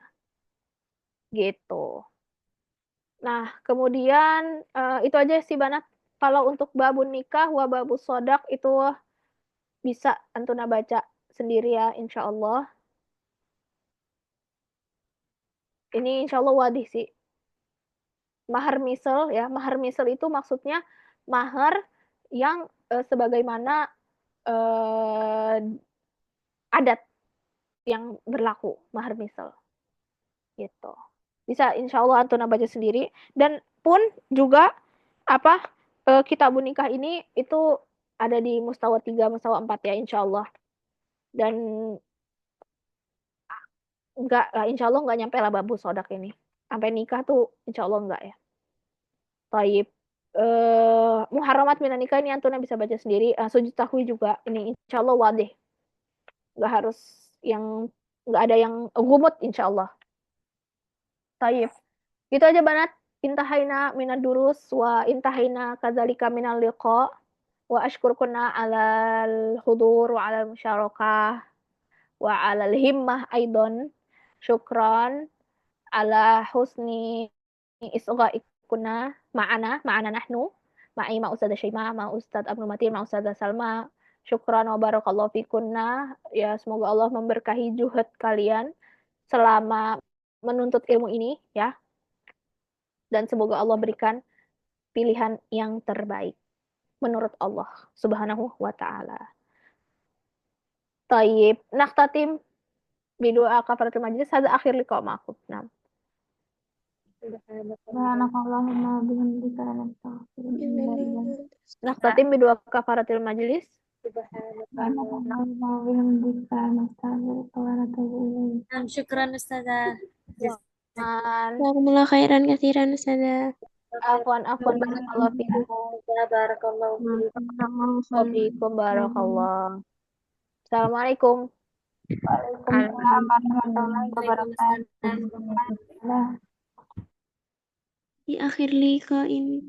Gitu. Nah, kemudian itu aja sih Banat. Kalau untuk babun nikah, wa babus sodak itu bisa Antuna baca sendiri ya, insya Allah. Ini insya Allah wadih sih. Mahar misal ya, mahar misal itu maksudnya mahar yang sebagaimana adat yang berlaku mahar misal gitu. Bisa insya Allah Antuna baca sendiri dan pun juga apa kitabun nikah ini itu ada di mustawa 3 mustawa 4 ya insya Allah. Dan enggak lah insya Allah enggak nyampe lah babu sodak ini. Sampai nikah tuh insya Allah enggak ya. Taib. Muharramat minan nikah ini Antuna bisa baca sendiri. Sujud tahwi juga ini insya Allah wadih. Enggak harus yang enggak ada yang gumut insya Allah. Taib. Gitu aja Banat. Intahaina minad durus wa intahaina kadzalika minal liqa wa ashkurkunna alal hudur wa alal musyarakah wa alal himmah aidon. Syukran ala husni isghaikunna ma'ana nahnu ma'i ma Ustadzah Syaimah ma Ustadz Abdul Matin ma Ustadzah Salma. Syukran wa barakallahu fikunna. Ya semoga Allah memberkahi juhud kalian selama menuntut ilmu ini ya. Dan semoga Allah berikan pilihan yang terbaik menurut Allah Subhanahu wa taala. Taib, naktatim bidua kafaratul majlis hadza akhir liqa ma'akum. Nah, Subhanakallahumma bihamdika nastaghfiruka naktatim bidua kafaratul majlis. Subhanakallahumma bihamdika nastaghfiruka wa natubu ilaik. Syukran Ustazah. Jazakumullah khairan katsiran Ustazah. Afwan barakallahu fikum. Barakallahu Wa fikum barakallah. Assalamualaikum. Waalaikumsalam warahmatullahi wabarakatuh. في آخر لقاء